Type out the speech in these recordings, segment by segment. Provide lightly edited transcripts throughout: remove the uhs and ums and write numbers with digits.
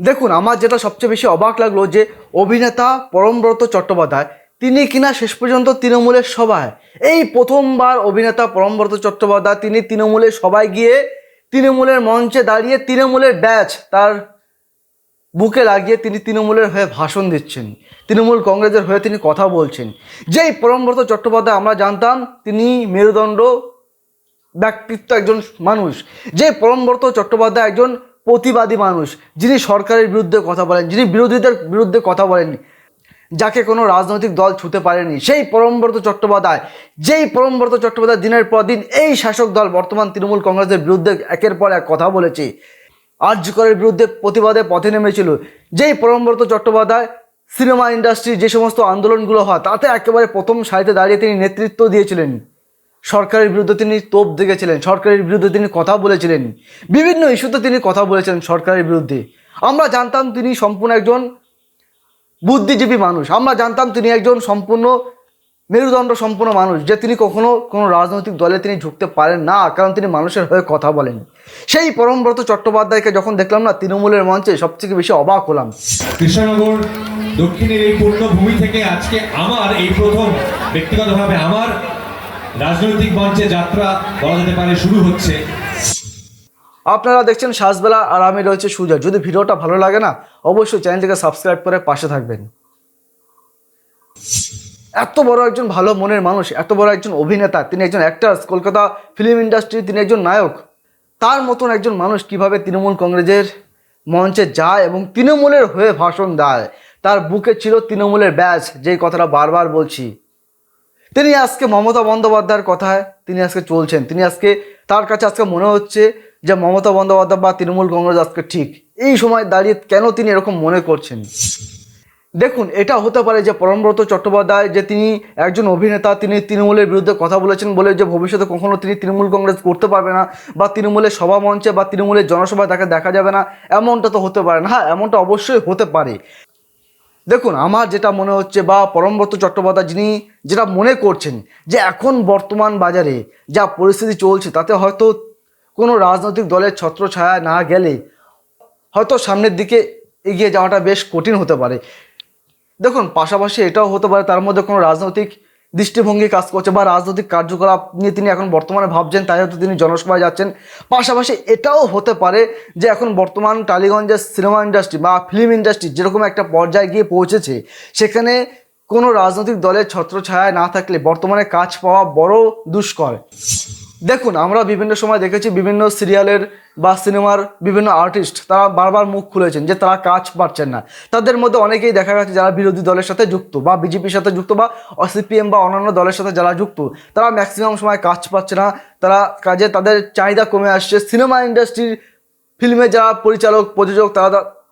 দেখুন, আমার যেটা সবচেয়ে বেশি অবাক লাগলো যে অভিনেতা পরমব্রত চট্টোপাধ্যায় তিনি কিনা শেষ পর্যন্ত তৃণমূলের সভায়, এই প্রথমবার অভিনেতা পরমব্রত চট্টোপাধ্যায় তিনি তৃণমূলের সভায় গিয়ে তৃণমূলের মঞ্চে দাঁড়িয়ে তৃণমূলের ব্যাচ তার বুকে লাগিয়ে তিনি তৃণমূলের হয়ে ভাষণ দিচ্ছেন, তৃণমূল কংগ্রেসের হয়ে তিনি কথা বলছেন। যেই পরমব্রত চট্টোপাধ্যায় আমরা জানতাম তিনি মেরুদণ্ড ব্যক্তিত্ব একজন মানুষ, যে পরমব্রত চট্টোপাধ্যায় একজন প্রতিবাদী মানুষ, যিনি সরকারের বিরুদ্ধে কথা বলেন, যিনি বিরোধীদের বিরুদ্ধে কথা বলেন, যাকে কোনো রাজনৈতিক দল ছুতে পারেনি, সেই পরমব্রত চট্টোপাধ্যায়, যেই পরমব্রত চট্টোপাধ্যায় দিনের পর দিন এই শাসক দল বর্তমান তৃণমূল কংগ্রেসের বিরুদ্ধে একের পর এক কথা বলেছে, আরজি করের বিরুদ্ধে প্রতিবাদে পথে নেমেছিল, যেই পরমব্রত চট্টোপাধ্যায় সিনেমা ইন্ডাস্ট্রি যে সমস্ত আন্দোলনগুলো হয় তাতে একেবারে প্রথম সারিতে দাঁড়িয়ে তিনি নেতৃত্ব দিয়েছিলেন, সরকারের বিরুদ্ধে তিনি তোপ দেখেছিলেন, সরকারের বিরুদ্ধে তিনি কথা বলেছিলেন, বিভিন্ন ইস্যুতে তিনি কথা বলেছিলেন সরকারের বিরুদ্ধে। আমরা জানতাম তিনি সম্পূর্ণ একজন বুদ্ধিজীবী মানুষ, আমরা জানতাম তিনি একজন সম্পূর্ণ মেরুদণ্ড সম্পূর্ণ মানুষ, যে তিনি কখনো কোনো রাজনৈতিক দলে তিনি ঝুঁকতে পারেন না, কারণ তিনি মানুষের হয়ে কথা বলেন। সেই পরমব্রত চট্টোপাধ্যায়কে যখন দেখলাম না তৃণমূলের মঞ্চে, সবথেকে বেশি অবাক হলাম। কৃষ্ণনগর দক্ষিণের এই পূর্ণভূমি থেকে আজকে আমার এই প্রথম ব্যক্তিগতভাবে আমার রাজনৈতিক মঞ্চে যাত্রা বলা যেতে পারে শুরু হচ্ছে। আপনারা দেখছেন সাজবেলা আর আমি রয়েছে সুজয়। যদি ভিডিওটা ভালো লাগে না অবশ্যই চ্যানেলটিকে সাবস্ক্রাইব করে পাশে থাকবেন। এত বড় একজন ভালো মনের মানুষ, এত বড় একজন অভিনেতা, তিনি একজন অ্যাক্টার্স, কলকাতা ফিল্ম ইন্ডাস্ট্রি তিনি একজন নায়ক, তার মতন একজন মানুষ কিভাবে তৃণমূল কংগ্রেসের মঞ্চে যায় এবং তৃণমূলের হয়ে ভাষণ দেয়। তার বুকে ছিল তৃণমূলের ব্যাচ, যেই কথাটা বারবার বলছি। তিনি আজকে মমতা বন্দ্যোপাধ্যায়ের কথায় তিনি আজকে চলছেন, তিনি আজকে তার কাছে আজকে মনে হচ্ছে যে মমতা বন্দ্যোপাধ্যায় বা তৃণমূল কংগ্রেস আজকে ঠিক। এই সময় দাঁড়িয়ে কেন তিনি এরকম মনে করছেন? দেখুন, এটা হতে পারে যে পরমব্রত চট্টোপাধ্যায় যে তিনি একজন অভিনেতা, তিনি তৃণমূলের বিরুদ্ধে কথা বলেছেন বলে যে ভবিষ্যতে কখনো তিনি তৃণমূল কংগ্রেস করতে পারবে না, বা তৃণমূলের সভা মঞ্চে বা তৃণমূলের জনসভায় তাকে দেখা যাবে না, এমনটা তো হতে পারে না। হ্যাঁ, এমনটা অবশ্যই হতে পারে। দেখুন, আমার যেটা মনে হচ্ছে বা পরমব্রত চট্টোপাধ্যায় যিনি যেটা মনে করছেন যে এখন বর্তমান বাজারে যা পরিস্থিতি চলছে তাতে হয়তো কোনো রাজনৈতিক দলের ছত্রছায়া না গেলে হয়তো সামনের দিকে এগিয়ে যাওয়াটা বেশ কঠিন হতে পারে। দেখুন, পাশাপাশি এটাও হতে পারে তার মধ্যে কোনো রাজনৈতিক দৃষ্টিভঙ্গি কাজ করছে বা রাজনৈতিক কার্যকলাপ নিয়ে তিনি এখন বর্তমানে ভাবছেন, তাই হয়তো তিনি জনসভায় যাচ্ছেন। পাশাপাশি এটাও হতে পারে যে এখন বর্তমান টালিগঞ্জের সিনেমা ইন্ডাস্ট্রি বা ফিল্ম ইন্ডাস্ট্রি যেরকম একটা পর্যায়ে গিয়ে পৌঁছেছে, সেখানে কোনো রাজনৈতিক দলের ছত্রছায়ায় না থাকলে বর্তমানে কাজ পাওয়া বড় দুষ্কর। দেখুন, আমরা বিভিন্ন সময় দেখেছি বিভিন্ন সিরিয়ালের বা সিনেমার বিভিন্ন আর্টিস্ট তারা বারবার মুখ খুলেছেন যে তারা কাজ পাচ্ছেন না। তাদের মধ্যে অনেকেই দেখা গেছে যারা বিরোধী দলের সাথে যুক্ত বা বিজেপির সাথে যুক্ত বা সিপিএম বা অন্যান্য দলের সাথে যারা যুক্ত, তারা ম্যাক্সিমাম সময় কাজ পাচ্ছে না, তারা কাজে তাদের চাহিদা কমে আসছে। সিনেমা ইন্ডাস্ট্রির ফিল্মে যারা পরিচালক প্রযোজক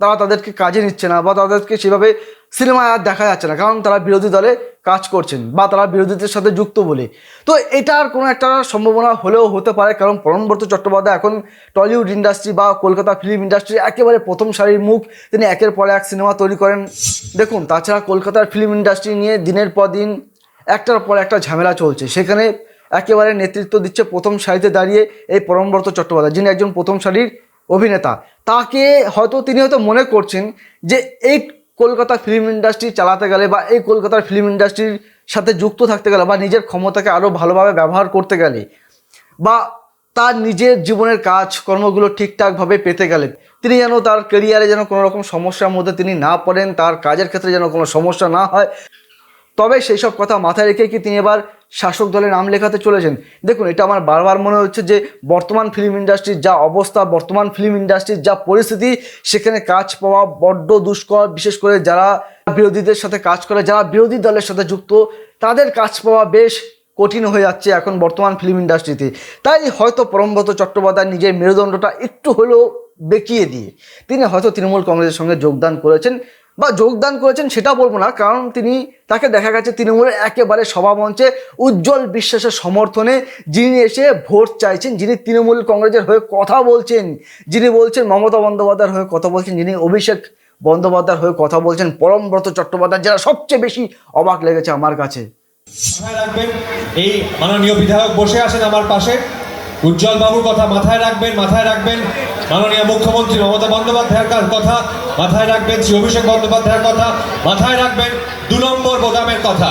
তারা তাদেরকে কাজে নিচ্ছে না বা তাদেরকে সেভাবে সিনেমায় আর দেখা যাচ্ছে না, কারণ তারা বিরোধী দলে কাজ করছেন বা তারা বিরোধীদের সাথে যুক্ত বলে। তো এটার কোনো একটা সম্ভাবনা হলেও হতে পারে, কারণ পরমব্রত চট্টোপাধ্যায় এখন টলিউড ইন্ডাস্ট্রি বা কলকাতা ফিল্ম ইন্ডাস্ট্রি একেবারে প্রথম সারির মুখ, তিনি একের পর এক সিনেমা তৈরি করেন। দেখুন, তাছাড়া কলকাতার ফিল্ম ইন্ডাস্ট্রি নিয়ে দিনের পর দিন একটার পর একটা ঝামেলা চলছে, সেখানে একেবারে নেতৃত্ব দিচ্ছে প্রথম সারিতে দাঁড়িয়ে এই পরমব্রত চট্টোপাধ্যায়, যিনি একজন প্রথম সারির অভিনেতা। তাকে হয়তো তিনি হয়তো মনে করছেন যে এই কলকাতা ফিল্ম ইন্ডাস্ট্রি চালাতে গেলে বা এই কলকাতার ফিল্ম ইন্ডাস্ট্রির সাথে যুক্ত থাকতে গেলে বা নিজের ক্ষমতাকে আরও ভালোভাবে ব্যবহার করতে গেলে বা তার নিজের জীবনের কাজ কর্মগুলো ঠিকঠাকভাবে পেতে গেলে তিনি যেন তার ক্যারিয়ারে যেন কোনো রকম সমস্যার মধ্যে তিনি না পড়েন, তার কাজের ক্ষেত্রে যেন কোনো সমস্যা না হয়, তবে সেই সব কথা মাথায় রেখে কি তিনি এবার শাসক দলে নাম লেখাতে চলেছেন। দেখুন, এটা আমার বারবার মনে হচ্ছে যে বর্তমান ফিল্ম ইন্ডাস্ট্রির যা অবস্থা, বর্তমান ফিল্ম ইন্ডাস্ট্রির যা পরিস্থিতি, সেখানে কাজ পাওয়া বড্ড দুষ্কর। বিশেষ করে যারা বিরোধীদের সাথে কাজ করে, যারা বিরোধী দলের সাথে যুক্ত, তাদের কাজ পাওয়া বেশ কঠিন হয়ে যাচ্ছে এখন বর্তমান ফিল্ম ইন্ডাস্ট্রিতে। তাই হয়তো পরমব্রত চট্টোপাধ্যায় নিজের মেরুদণ্ডটা একটু হলেও বেঁকিয়ে দিয়ে তিনি হয়তো তৃণমূল কংগ্রেসের সঙ্গে যোগদান করেছেন সেটা বলবো না, কারণ তাকে দেখা গেছে তৃণমূলের একেবারে সভামঞ্চে উজ্জ্বল বিশ্বাসের সমর্থনে যিনি এসে ভোট চাইছেন, যিনি তৃণমূল কংগ্রেসের হয়ে কথা বলছেন, যিনি বলছেন মমতা বন্দ্যোপাধ্যায়ের হয়ে কথা বলছেন, যিনি অভিষেক বন্দ্যোপাধ্যায়ের হয়ে কথা বলছেন, পরমব্রত চট্টোপাধ্যায়, যারা সবচেয়ে বেশি অবাক লেগেছে আমার কাছে। রাখবেন, এই মাননীয় বিধায়ক বসে আছেন আমার পাশে, উজ্জ্বল বাবুর কথা মাথায় রাখবেন, মাথায় রাখবেন মাননীয় মুখ্যমন্ত্রী মমতা বন্দ্যোপাধ্যায়ের কথা মাথায় রাখবেন, শ্রী অভিষেক বন্দ্যোপাধ্যায়ের কথা মাথায় রাখবেন, 2 নম্বর বোতামের কথা।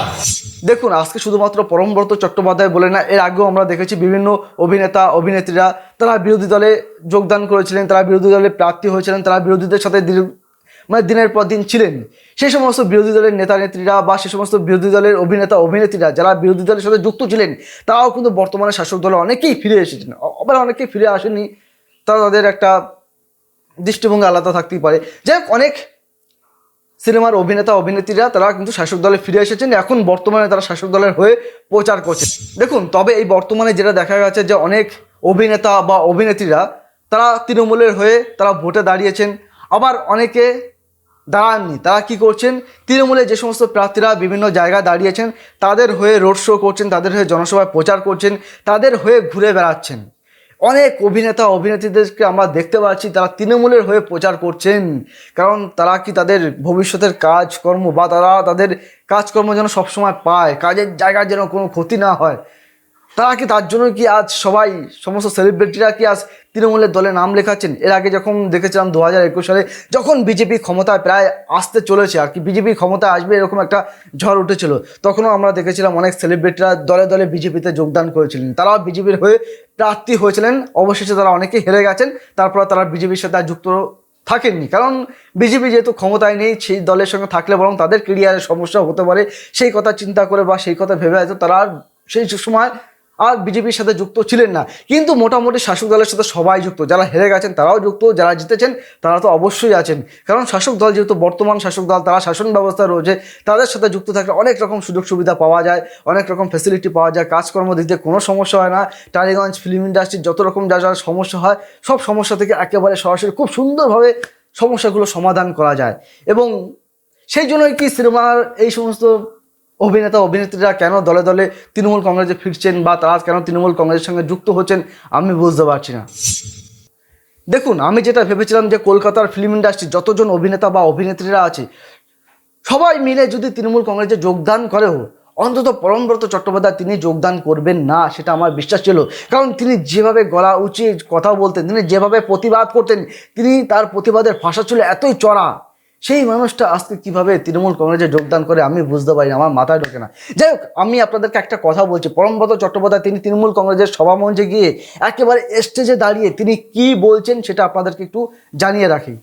দেখুন, আজকে শুধুমাত্র পরমব্রত চট্টোপাধ্যায় বলে না, এর আগেও আমরা দেখেছি বিভিন্ন অভিনেতা অভিনেত্রীরা তারা বিরোধী দলে যোগদান করেছিলেন, তারা বিরোধী দলে প্রার্থী হয়েছিলেন, তারা বিরোধীদের সাথে দিনের পর দিন ছিলেন। সেই সমস্ত বিরোধী দলের নেতা নেত্রীরা বা সে সমস্ত বিরোধী দলের অভিনেতা অভিনেত্রীরা যারা বিরোধী দলের সাথে যুক্ত ছিলেন, তারাও কিন্তু বর্তমানে শাসক দলে অনেকেই ফিরে এসেছেন, আবার অনেকেই ফিরে আসেনি। তাদের একটা দৃষ্টিভঙ্গি আলাদা থাকতেই পারে। যাই হোক, অনেক সিনেমার অভিনেতা অভিনেত্রীরা তারা কিন্তু শাসক দলে ফিরে এসেছেন, এখন বর্তমানে তারা শাসক দলের হয়ে প্রচার করছে। দেখুন, তবে এই বর্তমানে যেটা দেখা গেছে যে অনেক অভিনেতা বা অভিনেত্রীরা তারা তৃণমূলের হয়ে তারা ভোটে দাঁড়িয়েছেন, আবার অনেকে দাঁড়াননি। তারা কি করছেন, তৃণমূলের যে সমস্ত প্রার্থীরা বিভিন্ন জায়গায় দাঁড়িয়েছেন তাদের হয়ে রোড শো করছেন, তাদের হয়ে জনসভায় প্রচার করছেন, তাদের হয়ে ঘুরে বেড়াচ্ছেন। অনেক অভিনেতা অভিনেত্রীদেরকে আমরা দেখতে পাচ্ছি তারা তৃণমূলের হয়ে প্রচার করছেন, কারণ তারা কি তাদের ভবিষ্যতের কাজকর্ম বা তারা তাদের কাজকর্ম যেন সবসময় পায়, কাজের জায়গায় যেন কোনো ক্ষতি না হয়। তারা কি তার জন্য কি আজ সমস্ত সেলিব্রিটিরা কি আজ তৃণমূলের দলে নাম লেখাচ্ছেন? এর আগে যখন দেখেছিলাম 2021 সালে যখন বিজেপি ক্ষমতায় প্রায় আসতে চলেছে আর কি, বিজেপি ক্ষমতায় আসবে এরকম একটা ঝড় উঠেছিল, তখনও আমরা দেখেছিলাম অনেক সেলিব্রিটিরা দলে দলে বিজেপিতে যোগদান করেছিলেন, তারাও বিজেপির হয়ে প্রার্থী হয়েছিলেন। অবশেষে তারা অনেকেই হেরে গেছেন, তারপর তারা বিজেপির সাথে আর যুক্ত থাকেননি, কারণ বিজেপি যেহেতু ক্ষমতায় নেই, সেই দলের সঙ্গে থাকলে বরং তাদের কেরিয়ারের সমস্যা হতে পারে, সেই কথা চিন্তা করে বা সেই কথা ভেবে হয়তো তারা সেই সময় আর বিজেপির সাথে যুক্ত ছিলেন না। কিন্তু মোটামুটি শাসক দলের সাথে সবাই যুক্ত, যারা হেরে গেছেন তারাও যুক্ত, যারা জিতেছেন তারা তো অবশ্যই আছেন, কারণ শাসক দল যেহেতু বর্তমান শাসক দল, তারা শাসন ব্যবস্থা রয়েছে, তাদের সাথে যুক্ত থাকলে অনেক রকম সুযোগ সুবিধা পাওয়া যায়, অনেক রকম ফ্যাসিলিটি পাওয়া যায়, কাজকর্ম দিতে কোনো সমস্যা হয় না। টালিগঞ্জ ফিল্ম ইন্ডাস্ট্রির যত রকম যা যা সমস্যা হয় সব সমস্যা থেকে একেবারে সরাসরি খুব সুন্দরভাবে সমস্যাগুলো সমাধান করা যায়। এবং সেই জন্যই কি সিনেমার এই সমস্ত অভিনেতা অভিনেত্রীরা কেন দলে দলে তৃণমূল কংগ্রেসে ফিরছেন বা তারা কেন তৃণমূল কংগ্রেসের সঙ্গে যুক্ত হচ্ছেন আমি বুঝতে পারছি না। দেখুন, আমি যেটা ভেবেছিলাম যে কলকাতার ফিল্ম ইন্ডাস্ট্রি যতজন অভিনেতা বা অভিনেত্রীরা আছে সবাই মিলে যদি তৃণমূল কংগ্রেসে যোগদান করেও অন্তত পরমব্রত চট্টোপাধ্যায় তিনি যোগদান করবেন না, সেটা আমার বিশ্বাস ছিল। কারণ তিনি যেভাবে গলা উঁচিয়ে কথা বলতেন, তিনি যেভাবে প্রতিবাদ করতেন, তিনি তার প্রতিবাদের ভাষা ছিল এতই চড়া, সেই মানুষটা আজকে কিভাবে তৃণমূল কংগ্রেসে যোগদান করে আমি বুঝতে পারি না, আমার মাথায় ঢোকে না। যাই হোক, আমি আপনাদেরকে একটা কথা বলছি, পরমব্রত চট্টোপাধ্যায় তিনি তৃণমূল কংগ্রেসের সভামঞ্চে গিয়ে একেবারে স্টেজে দাঁড়িয়ে তিনি কি বলছেন সেটা আপনাদেরকে একটু জানিয়ে রাখি।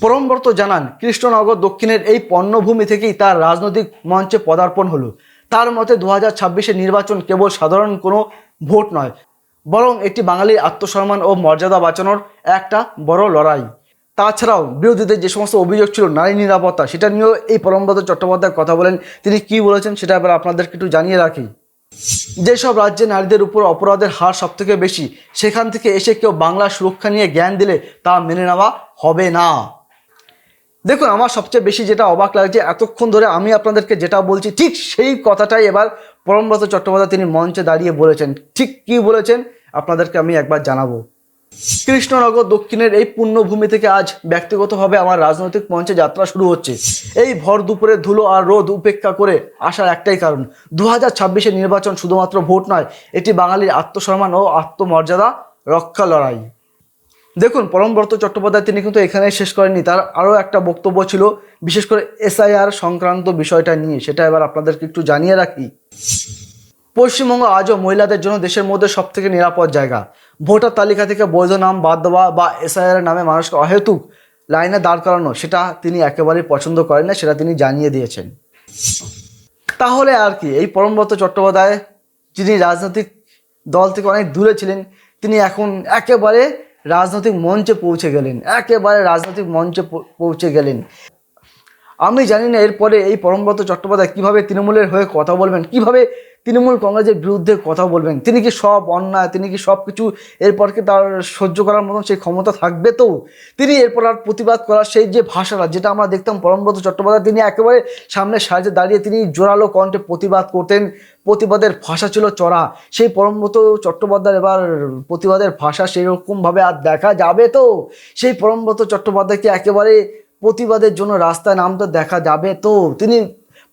পরমব্রত জানান, কৃষ্ণনগর দক্ষিণের এই পণ্যভূমি থেকেই তার রাজনৈতিক মঞ্চে পদার্পণ হলো। তার মতে 2026-এর নির্বাচন কেবল সাধারণ কোনো ভোট নয়, বরং এটি বাঙালির আত্মসম্মান ও মর্যাদা বাঁচানোর একটা বড় লড়াই। তাছাড়াও বিরোধীদের যে সমস্ত অভিযোগ ছিল নারী নিরাপত্তা, সেটা নিয়েও এই পরমব্রত চট্টোপাধ্যায় কথা বলেন। তিনি কি বলেছেন সেটা এবার আপনাদেরকে একটু জানিয়ে রাখি। যেসব রাজ্যে নারীদের উপর অপরাধের হার সবথেকে বেশি, সেখান থেকে এসে কেউ বাংলার সুরক্ষা নিয়ে জ্ঞান দিলে তা মেনে নেওয়া হবে না। দেখুন, আমার সবচেয়ে বেশি যেটা অবাক লাগছে, এতক্ষণ ধরে আমি আপনাদেরকে যেটা বলছি ঠিক সেই কথাটাই এবার পরমব্রত চট্টোপাধ্যায় তিনি মঞ্চে দাঁড়িয়ে বলেছেন। ঠিক কি বলেছেন আপনাদেরকে আমি একবার জানাবো। কৃষ্ণনগর দক্ষিণের এই পুণ্যভূমি থেকে আজ ব্যক্তিগতভাবে আমার রাজনৈতিক মঞ্চে যাত্রা শুরু হচ্ছে। এই ভর দুপুরে ধুলো আর রোদ উপেক্ষা করে আসার একটাই কারণ, 2026-এর নির্বাচন শুধুমাত্র ভোট নয়, এটি বাঙালির আত্মসম্মান ও আত্মমর্যাদা রক্ষা লড়াই। দেখুন, পরমব্রত চট্টোপাধ্যায় তিনি কিন্তু এখানেই শেষ করেননি, তার আরও একটা বক্তব্য ছিল বিশেষ করে SIR সংক্রান্ত বিষয়টা নিয়ে, সেটা এবার আপনাদেরকে একটু জানিয়ে রাখি। পশ্চিমবঙ্গ আজও মহিলাদের জন্য দেশের মধ্যে সবথেকে নিরাপদ জায়গা। ভোটার তালিকা থেকে বৈধ নাম বাদ দেওয়া বা SIR নামে মানুষকে অহেতুক লাইনে দাঁড় করানো, সেটা তিনি একেবারেই পছন্দ করেন না, সেটা তিনি জানিয়ে দিয়েছেন। তাহলে আর কি, এই পরমব্রত চট্টোপাধ্যায় যিনি রাজনৈতিক দল থেকে অনেক দূরে ছিলেন, তিনি এখন একেবারে রাজনৈতিক মঞ্চে পৌঁছে গেলেন, একেবারে রাজনৈতিক মঞ্চে পৌঁছে গেলেন। আমি জানি না এরপরে এই পরমব্রত চট্টোপাধ্যায় কীভাবে তৃণমূলের হয়ে কথা বলবেন, কিভাবে তৃণমূল কংগ্রেসের বিরুদ্ধে কথা বলবেন। তিনি কি সব অন্যায়, তিনি কি সব কিছু এরপর কি তার সহ্য করার মতন সেই ক্ষমতা থাকবে? তো তিনি এরপর আর প্রতিবাদ করার সেই যে ভাষাটা যেটা আমরা দেখতাম পরমব্রত চট্টোপাধ্যায় তিনি একেবারে সামনে সারিতে দাঁড়িয়ে তিনি জোরালো কণ্ঠে প্রতিবাদ করতেন, প্রতিবাদের ভাষা ছিল চড়া। সেই পরমব্রত চট্টোপাধ্যায় এবার প্রতিবাদের ভাষা সেরকমভাবে আর দেখা যাবে? তো সেই পরমব্রত চট্টোপাধ্যায়কে একেবারে প্রতিবাদের জন্য রাস্তায় নামতে দেখা যাবে? তো তিনি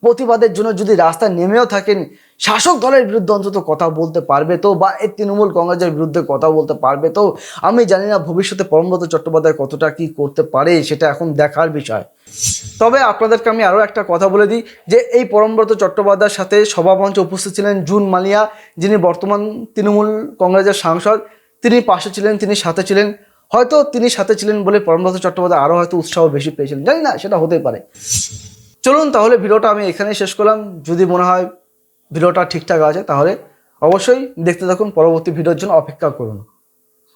প্রতিবাদের জন্য যদি রাস্তায় নেমেও থাকেন, শাসক দলের বিরুদ্ধে অন্তত কথা বলতে পারবে তো, বা এই তৃণমূল কংগ্রেসের বিরুদ্ধে কথা বলতে পারবে তো। আমি জানি না ভবিষ্যতে পরমব্রত চট্টোপাধ্যায় কতটা কি করতে পারে, সেটা এখন দেখার বিষয়। তবে আপনাদেরকে আমি আরও একটা কথা বলে দিই যে এই পরমব্রত চট্টোপাধ্যায়ের সাথে সভামঞ্চে উপস্থিত ছিলেন জুন মালিয়া, যিনি বর্তমান তৃণমূল কংগ্রেসের সাংসদ। তিনি পাশে ছিলেন, তিনি সাথে ছিলেন। হয়তো তিনি সাথে ছিলেন বলে পরমব্রত চট্টোপাধ্যায় আরও হয়তো উৎসাহ বেশি পেয়েছিলেন, জানি না, সেটা হতেই পারে। চলুন তাহলে ভিডিওটা আমি এখানেই শেষ করলাম। যদি মনে হয় ভিডিওটা ঠিকঠাক আছে তাহলে অবশ্যই দেখতে থাকুন, পরবর্তী ভিডিওর জন্য অপেক্ষা করুন।